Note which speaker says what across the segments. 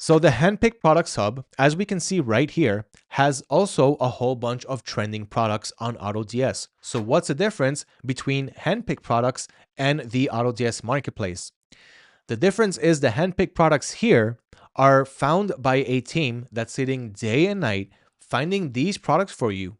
Speaker 1: So the Handpicked Products Hub, as we can see right here, has also a whole bunch of trending products on AutoDS. So what's the difference between Handpicked products and the AutoDS marketplace? The difference is the Handpicked products here are found by a team that's sitting day and night finding these products for you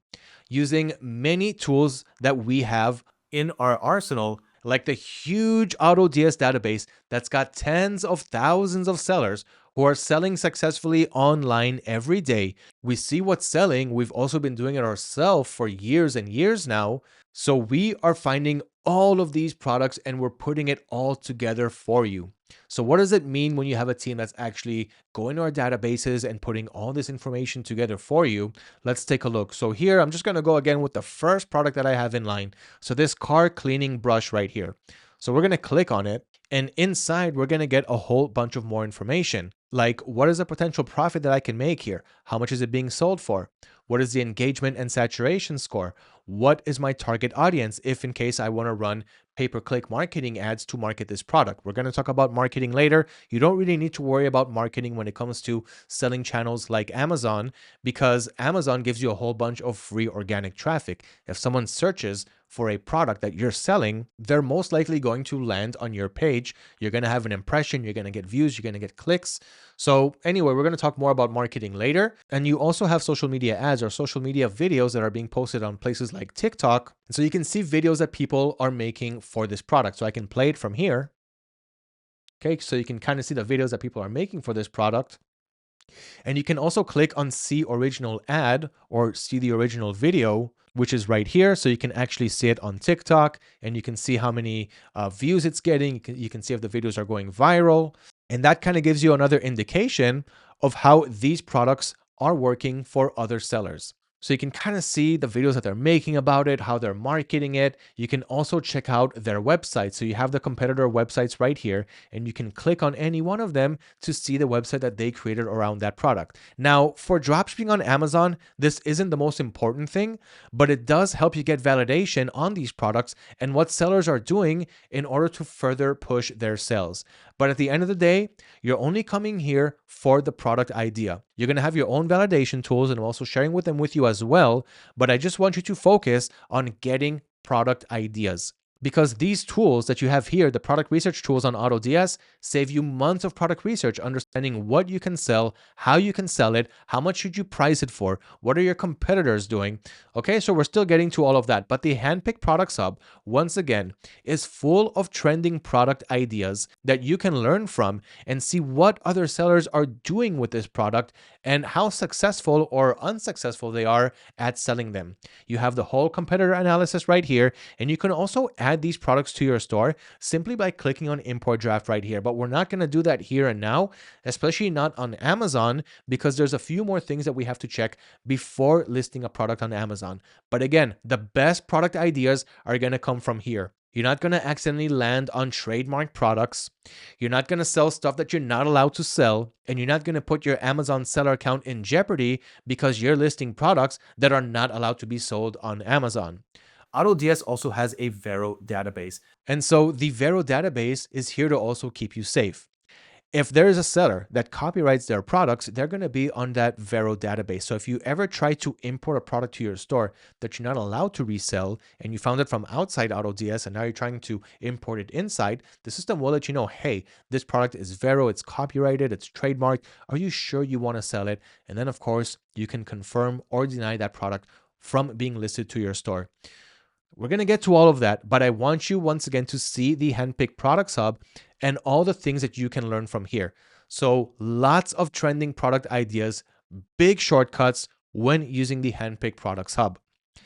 Speaker 1: using many tools that we have in our arsenal, like the huge AutoDS database that's got tens of thousands of sellers who are selling successfully online every day. We see what's selling. We've also been doing it ourselves for years and years now. So we are finding all of these products and we're putting it all together for you. So what does it mean when you have a team that's actually going to our databases and putting all this information together for you? Let's take a look. So here, I'm just going to go again with the first product that I have in line. So this car cleaning brush right here. So we're going to click on it, and inside we're going to get a whole bunch of more information. Like, what is the potential profit that I can make here? How much is it being sold for? What is the engagement and saturation score? What is my target audience if in case I want to run pay-per-click marketing ads to market this product? We're going to talk about marketing later. You don't really need to worry about marketing when it comes to selling channels like Amazon, because Amazon gives you a whole bunch of free organic traffic. If someone searches for a product that you're selling, they're most likely going to land on your page. You're going to have an impression, you're going to get views, you're going to get clicks. So anyway, we're going to talk more about marketing later. And you also have social media ads or social media videos that are being posted on places like TikTok. And so you can see videos that people are making for this product. So I can play it from here. Okay, so you can kind of see the videos that people are making for this product. And you can also click on see original ad or see the original video, which is right here. So you can actually see it on TikTok and you can see how many views it's getting. You can see if the videos are going viral. And that kind of gives you another indication of how these products are working for other sellers. So you can kind of see the videos that they're making about it, how they're marketing it. You can also check out their website. So you have the competitor websites right here, and you can click on any one of them to see the website that they created around that product. Now, for dropshipping on Amazon, this isn't the most important thing, but it does help you get validation on these products and what sellers are doing in order to further push their sales. But at the end of the day, you're only coming here for the product idea. You're going to have your own validation tools, and I'm also sharing with them with you as well. But I just want you to focus on getting product ideas, because these tools that you have here, the product research tools on AutoDS, save you months of product research, understanding what you can sell, how you can sell it, how much should you price it for, what are your competitors doing. Okay, so we're still getting to all of that, but the Handpicked Products Hub, once again, is full of trending product ideas that you can learn from and see what other sellers are doing with this product and how successful or unsuccessful they are at selling them. You have the whole competitor analysis right here, and you can also add these products to your store simply by clicking on import draft right here. But we're not going to do that here and now, especially not on Amazon, because there's a few more things that we have to check before listing a product on Amazon. But again, the best product ideas are going to come from here. You're not going to accidentally land on trademark products. You're not going to sell stuff that you're not allowed to sell. And you're not going to put your Amazon seller account in jeopardy because you're listing products that are not allowed to be sold on Amazon. AutoDS also has a Vero database. And so the Vero database is here to also keep you safe. If there is a seller that copyrights their products, they're going to be on that Vero database. So if you ever try to import a product to your store that you're not allowed to resell and you found it from outside AutoDS and now you're trying to import it inside, the system will let you know, hey, this product is Vero, it's copyrighted, it's trademarked. Are you sure you want to sell it? And then, of course, you can confirm or deny that product from being listed to your store. We're going to get to all of that, but I want you once again to see the Handpicked Products Hub and all the things that you can learn from here. So lots of trending product ideas, big shortcuts when using the Handpicked Products Hub.